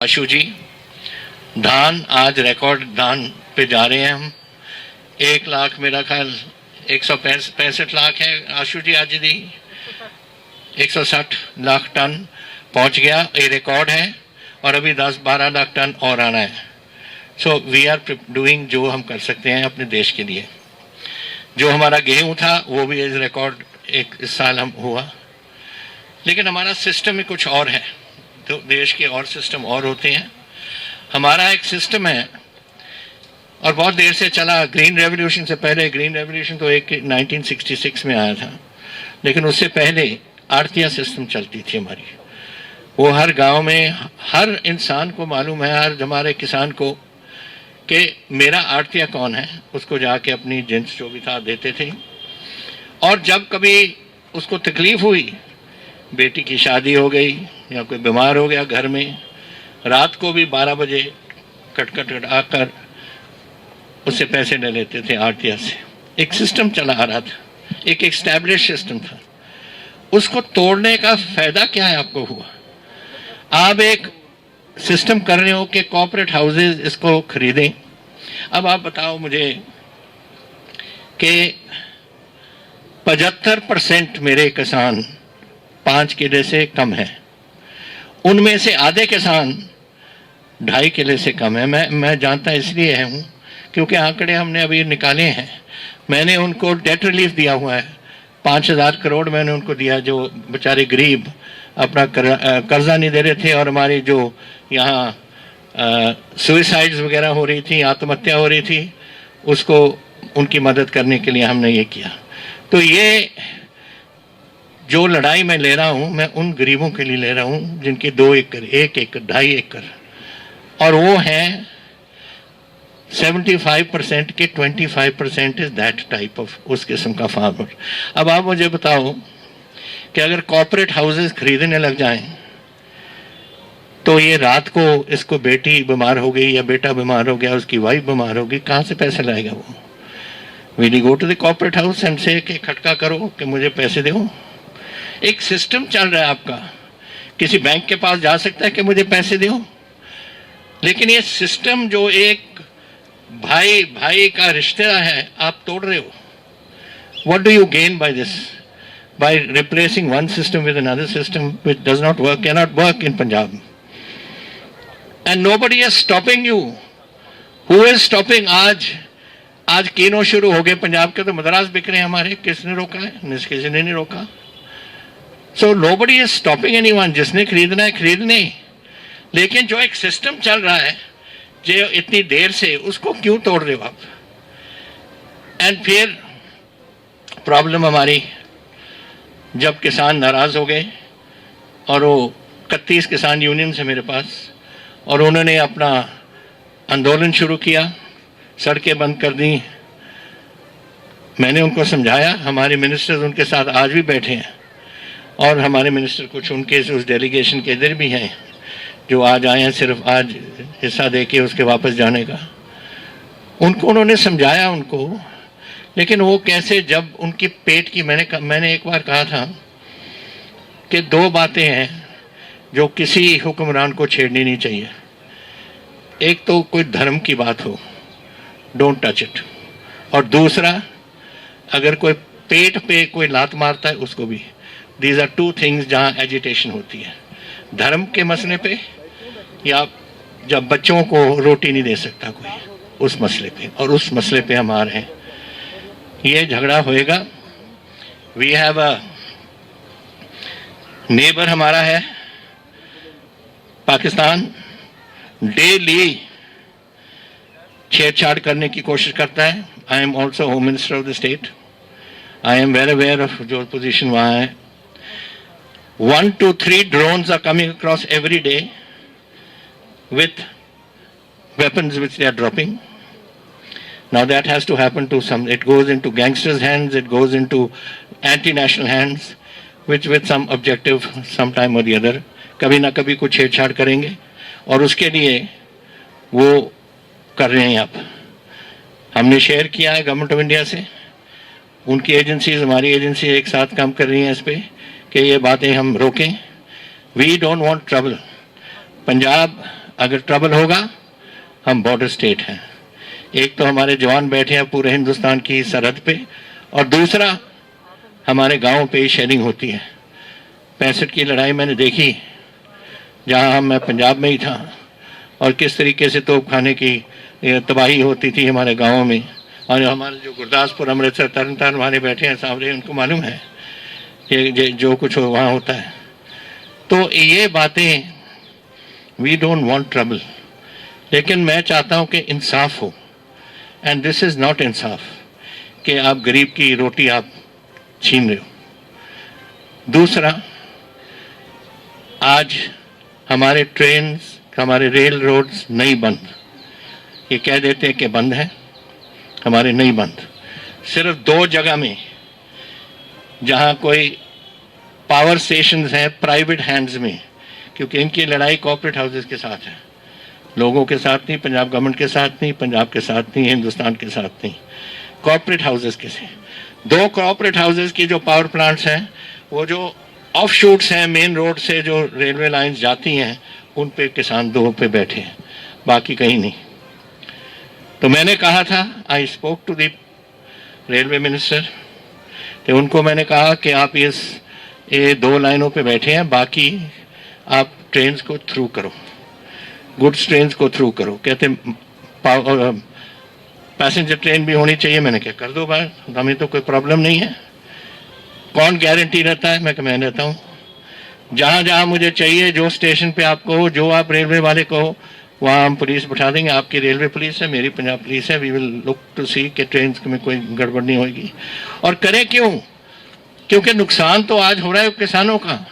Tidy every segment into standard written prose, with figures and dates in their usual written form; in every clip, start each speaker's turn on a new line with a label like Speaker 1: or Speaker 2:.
Speaker 1: आशु जी, धान आज रिकॉर्ड धान पे जा रहे हैं हम। 1 लाख मेरा ख्याल 165 लाख है आशु जी, आज दी 160 लाख टन पहुंच गया, ये रिकॉर्ड है। और अभी 10-12 लाख टन और आना है। सो वी आर डूइंग जो हम कर सकते हैं अपने देश के लिए। जो हमारा गेहूं था वो भी इस रिकॉर्ड इस साल हम हुआ, लेकिन हमारा सिस्टम में कुछ और है। तो देश के और सिस्टम और होते हैं। हमारा एक सिस्टम है और बहुत देर से चला। ग्रीन रेवोल्यूशन से पहले, ग्रीन रेवोल्यूशन तो एक 1966 में आया था, लेकिन उससे पहले आड़तिया सिस्टम चलती थी हमारी। वो हर गांव में हर इंसान को मालूम है, हर हमारे किसान को, कि मेरा आड़तिया कौन है। उसको जाके अपनी जिन्स जो भी था देते थे। और जब कभी उसको तकलीफ हुई, बेटी की शादी हो गई या कोई बीमार हो गया घर में, रात को भी 12 बजे कट आकर उससे पैसे ले लेते थे आड़तिया से। एक सिस्टम चला आ रहा था, एक एस्टैब्लिश सिस्टम था। उसको तोड़ने का फायदा क्या है आपको हुआ? आप एक सिस्टम कर रहे हो कि कॉर्पोरेट हाउसेज इसको खरीदें। अब आप बताओ मुझे कि 75% मेरे किसान 5 किले से कम है। उनमें से आधे किसान 2.5 किले से कम है। मैं जानता इसलिए हूँ क्योंकि आंकड़े हमने अभी निकाले हैं। मैंने उनको डेट रिलीफ दिया हुआ है, 5,000 करोड़ मैंने उनको दिया, जो बेचारे गरीब अपना कर्जा नहीं दे रहे थे। और हमारी जो यहाँ सुइसाइड्स वगैरह हो रही थी, आत्महत्या हो रही थी, उसको उनकी मदद करने के लिए हमने ये किया। तो ये जो लड़ाई मैं ले रहा हूँ, मैं उन गरीबों के लिए ले रहा हूँ जिनके 2 एकड़, 1 एकड़, 2.5 एकड़, और वो हैं 75% के 25% इज दैट टाइप ऑफ, उस किस्म का फार्मर। अब आप मुझे बताओ कि अगर कॉर्पोरेट हाउसेस खरीदने लग जाएं तो ये रात को इसको बेटी बीमार हो गई या बेटा बीमार हो गया, उसकी वाइफ बीमार हो गई, कहाँ से पैसे लाएगा वो? Will you go to the corporate house and say कि खटका करो कि मुझे पैसे दो? एक सिस्टम चल रहा है आपका। किसी बैंक के पास जा सकता है कि मुझे पैसे दो, लेकिन ये सिस्टम जो एक भाई भाई का रिश्ता है, आप तोड़ रहे हो। What do you gain by this? By replacing one system with another system which does not work, can not work in Punjab, and nobody is stopping you. Who is stopping? आज किनो शुरू हो गए पंजाब के, तो मद्रास बिक रहे हैं हमारे। किसने रोका है? किसी ने नहीं रोका। So nobody is stopping anyone. जिसने खरीदना है खरीदने, लेकिन जो एक सिस्टम चल रहा है जो इतनी देर से, उसको क्यों तोड़ रहे हो आप? एंड फिर प्रॉब्लम हमारी, जब किसान नाराज हो गए और वो 31 किसान यूनियन से मेरे पास, और उन्होंने अपना आंदोलन शुरू किया, सड़कें बंद कर दी। मैंने उनको समझाया, हमारे मिनिस्टर्स उनके साथ आज भी बैठे हैं, और हमारे मिनिस्टर कुछ उनके उस डेलीगेशन के इधर भी हैं जो आज आए हैं सिर्फ आज हिस्सा दे के उसके वापस जाने का। उनको उन्होंने समझाया उनको, लेकिन वो कैसे, जब उनकी पेट की, मैंने एक बार कहा था कि 2 बातें हैं जो किसी हुक्मरान को छेड़नी नहीं चाहिए। एक तो कोई धर्म की बात हो, डोंट टच इट, और दूसरा अगर कोई पेट पे कोई लात मारता है उसको भी। दीज आर 2 थिंग्स जहाँ एजिटेशन होती है, धर्म के मसले पे, या जब बच्चों को रोटी नहीं दे सकता कोई, उस मसले पे। और उस मसले पे हम आ रहे हैं, ये झगड़ा होएगा। वी हैव अ नेबर, हमारा है पाकिस्तान, डेली छेड़छाड़ करने की कोशिश करता है। I am also home minister of the state, I am very aware of जो पोजीशन वहाँ है। 1 to 3 drones are coming across every day with weapons which they are dropping. Now that has to happen to some, it goes into gangsters' hands, it goes into anti-national hands, which with some objective sometime or the other, कभी ना कभी कुछ छेड़छाड़ करेंगे, और उसके लिए वो कर रहे हैं। आप, हमने शेयर किया है गवर्नमेंट ऑफ इंडिया से, उनकी एजेंसीज, हमारी एजेंसी एक साथ काम कर रही हैं इस पर कि ये बातें हम रोकें। We don't want trouble. Punjab अगर ट्रबल होगा, हम बॉर्डर स्टेट हैं। एक तो हमारे जवान बैठे हैं पूरे हिंदुस्तान की सरहद पे, और दूसरा हमारे गाँव पे ही शेयरिंग होती है। 65 की लड़ाई मैंने देखी, जहाँ मैं पंजाब में ही था, और किस तरीके से तोप खाने की तबाही होती थी हमारे गाँव में। और हमारे जो गुरदासपुर, अमृतसर, तरन तारण वाले बैठे हैं सामने, उनको मालूम है ये जो कुछ वहाँ होता है। तो ये बातें, वी डोंट वांट ट्रबल, लेकिन मैं चाहता हूँ कि इंसाफ हो, एंड दिस इज़ नॉट इंसाफ कि आप गरीब की रोटी आप छीन रहे हो। दूसरा, आज हमारे ट्रेन्स, हमारे रेल रोड्स नहीं बंद, ये कह देते हैं कि बंद है, हमारे नहीं बंद। सिर्फ 2 जगह में जहाँ कोई पावर स्टेशंस हैं प्राइवेट हैंड्स में, क्योंकि इनकी लड़ाई कॉर्पोरेट हाउसेस के साथ है, लोगों के साथ नहीं, पंजाब गवर्नमेंट के साथ नहीं, पंजाब के साथ नहीं, हिंदुस्तान के साथ नहीं, कॉर्पोरेट हाउसेस के से। 2 कॉर्पोरेट हाउसेस की जो पावर प्लांट्स हैं, वो जो ऑफ शूट्स हैं मेन रोड से जो रेलवे लाइंस जाती हैं, उन पे किसान 2 पे बैठे हैं, बाकी कहीं नहीं। तो मैंने कहा था, I spoke to the railway minister, तो उनको मैंने कहा कि आप ये 2 लाइनों पे बैठे हैं, बाकी आप ट्रेन्स को थ्रू करो, गुड्स ट्रेन्स को थ्रू करो। कहते पैसेंजर ट्रेन भी होनी चाहिए। मैंने कहा कर दो भाई, हमें तो कोई प्रॉब्लम नहीं है। कौन गारंटी रहता है? मैं रहता हूँ। जहाँ जहाँ मुझे चाहिए, जो स्टेशन पे आप कहो, जो आप रेलवे वाले कहो, वहाँ हम पुलिस बैठा देंगे। आपकी रेलवे पुलिस है, मेरी पंजाब पुलिस है। वी विल लुक टू सी कि ट्रेन में कोई गड़बड़ नहीं होगी। और करें क्यों? क्योंकि नुकसान तो आज हो रहा है किसानों का।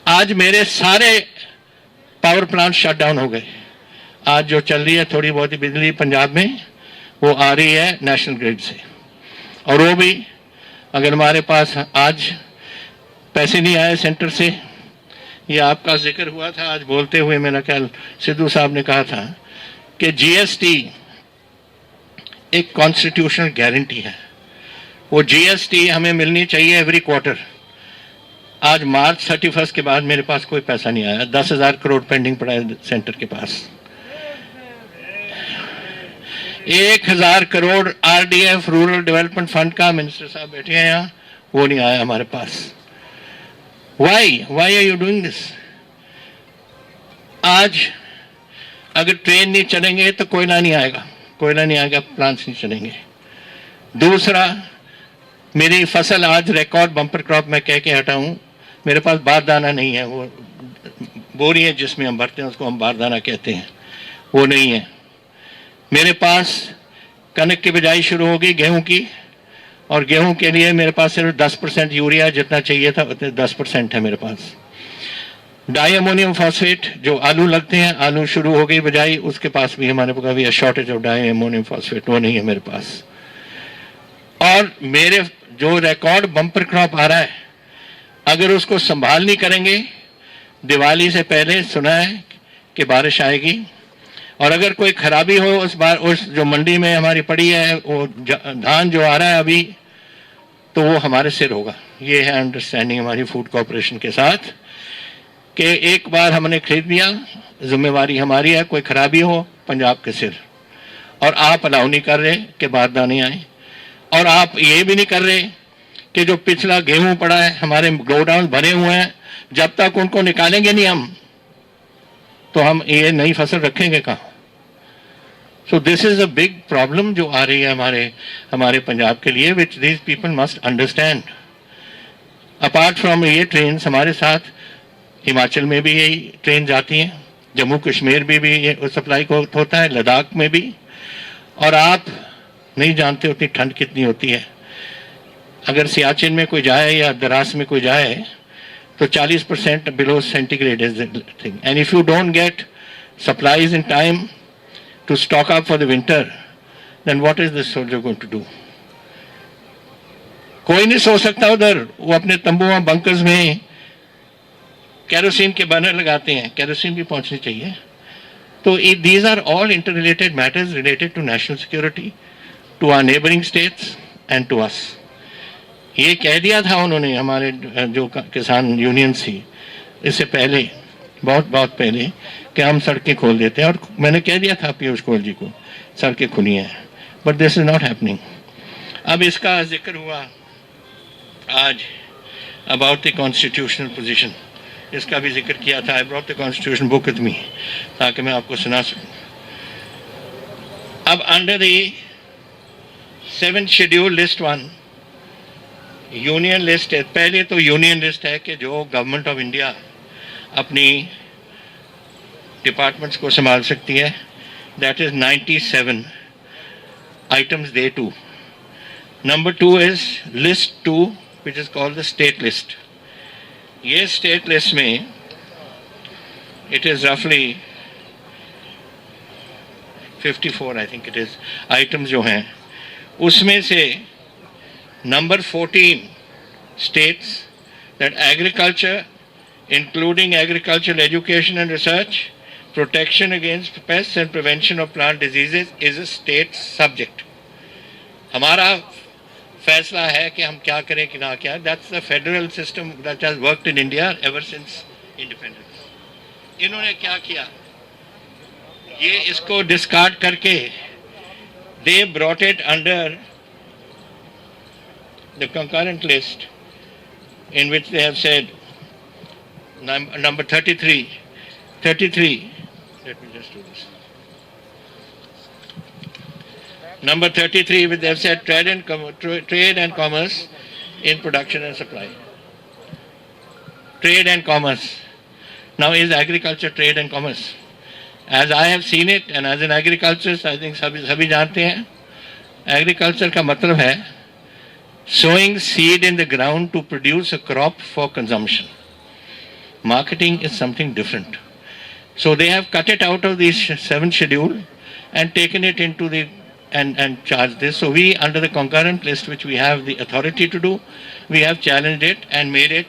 Speaker 1: आज मेरे सारे पावर प्लांट शट डाउन हो गए। आज जो चल रही है थोड़ी बहुत ही बिजली पंजाब में, वो आ रही है नेशनल ग्रिड से, और वो भी अगर हमारे पास आज पैसे नहीं आए सेंटर से, ये आपका जिक्र हुआ था आज बोलते हुए, मेरा ख्याल सिद्धू साहब ने कहा था कि जीएसटी एक कॉन्स्टिट्यूशनल गारंटी है, वो जीएसटी हमें मिलनी चाहिए एवरी क्वार्टर। आज मार्च 31 के बाद मेरे पास कोई पैसा नहीं आया। 10,000 करोड़ पेंडिंग पड़ा है सेंटर के पास। 1,000 crore RDF rural development fund का, मिनिस्टर साहब बैठे हैं यहाँ, वो नहीं आया हमारे पास। Why are you doing this? आज अगर ट्रेन नहीं चलेंगे तो कोयला नहीं आएगा, प्लांट्स नहीं चलेंगे। दूसरा, मेरी फसल आज रिकॉर्ड बम्पर क्रॉप मैं कह के हटा हूं। मेरे पास बारदाना नहीं है, वो बोरी है जिसमें हम भरते हैं, उसको हम बारदाना कहते हैं, वो नहीं है मेरे पास। कनक की बिजाई शुरू होगी गेहूं की, और गेहूं के लिए मेरे पास सिर्फ 10% यूरिया जितना चाहिए था उतने 10% है मेरे पास। डाई अमोनियम फॉस्फेट जो आलू लगते हैं, आलू शुरू हो गई बिजाई, उसके पास भी हमारे पास भी shortage of di ammonium phosphate, वो नहीं है मेरे पास। और मेरे जो रिकॉर्ड बम्पर क्रॉप आ रहा है, अगर उसको संभाल नहीं करेंगे, दिवाली से पहले सुना है कि बारिश आएगी, और अगर कोई खराबी हो उस बार, उस जो मंडी में हमारी पड़ी है वो धान जो आ रहा है अभी, तो वो हमारे सिर होगा। ये है अंडरस्टैंडिंग हमारी फूड कॉर्पोरेशन के साथ कि एक बार हमने खरीद लिया, जिम्मेवारी हमारी है, कोई खराबी हो पंजाब के सिर। और आप अलाउ नहीं कर रहे कि बारदाने आए, और आप ये भी नहीं कर रहे कि जो पिछला गेहूं पड़ा है, हमारे गोडाउन भरे हुए हैं, जब तक उनको निकालेंगे नहीं हम, तो हम ये नई फसल रखेंगे कहाँ? So this is a big problem जो आ रही है हमारे पंजाब के लिए, which these people must understand. Apart from ये ट्रेन, हमारे साथ हिमाचल में भी यही ट्रेन जाती हैं, जम्मू कश्मीर भी ये सप्लाई को होता है, लद्दाख में भी। और आप नहीं जानते उतनी ठंड कितनी होती है। अगर सियाचिन में कोई जाए या द्रास में कोई जाए तो 40% below centigrade is the thing, and if you don't get supplies in time to stock up for the winter, then what is this soldier going to do? कोई नहीं सो सकता उधर। वो अपने तंबुओं बंकर्स में केरोसिन के बर्नर लगाते हैं, केरोसिन भी पहुंचनी चाहिए। तो these are all interrelated matters related to national security, to our neighbouring states and to us. ये कह दिया था उन्होंने, हमारे जो किसान यूनियन थी इससे पहले बहुत बहुत पहले कि हम सड़कें खोल देते हैं, और मैंने कह दिया था पीयूष गोयल जी को सड़कें खुली हैं, but this is not happening. अब इसका जिक्र हुआ आज अबाउट द कॉन्स्टिट्यूशनल पोजीशन, इसका भी जिक्र किया था। I brought the constitution book with me ताकि मैं आपको सुना सकूं। अब under the 7th schedule list 1 union list है। पहले तो यूनियन लिस्ट है कि जो गवर्नमेंट ऑफ इंडिया अपनी डिपार्टमेंट्स को संभाल सकती है, that is 97 items they too. Number 2 is list 2 which is called the state list. ये स्टेट लिस्ट में इट इज रफली 54 I think it is items जो हैं, उसमें से number 14 states that agriculture, including agricultural education and research, protection against pests and prevention of plant diseases is a state subject. हमारा फैसला है कि हम क्या करें कि ना क्या। That's the federal system that has worked in India ever since independence. इन्होंने क्या किया, ये इसको डिस्कार्ड करके they brought it under the concurrent list in which they have said number 33, let me just do this. Number 33, which they have said trade and commerce in production and supply. Trade and commerce. Now is agriculture trade and commerce? As I have seen it and as an agriculturist, I think सभी जानते हैं, agriculture का मतलब है sowing seed in the ground to produce a crop for consumption. Marketing is something different. So they have cut it out of this 7th schedule and taken it into the and charged this. So we, under the concurrent list, which we have the authority to do, we have challenged it and made it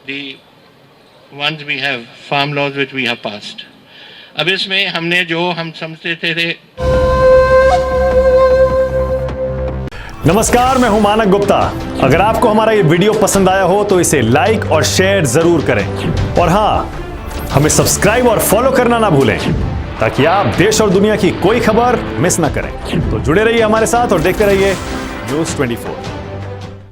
Speaker 1: the ones we have, farm laws which we have passed. अब इसमें हमने जो हम समझते थे
Speaker 2: नमस्कार, मैं हूं मानक गुप्ता। अगर आपको हमारा ये वीडियो पसंद आया हो तो इसे लाइक और शेयर जरूर करें, और हां, हमें सब्सक्राइब और फॉलो करना ना भूलें ताकि आप देश और दुनिया की कोई खबर मिस ना करें। तो जुड़े रहिए हमारे साथ और देखते रहिए न्यूज़ 24।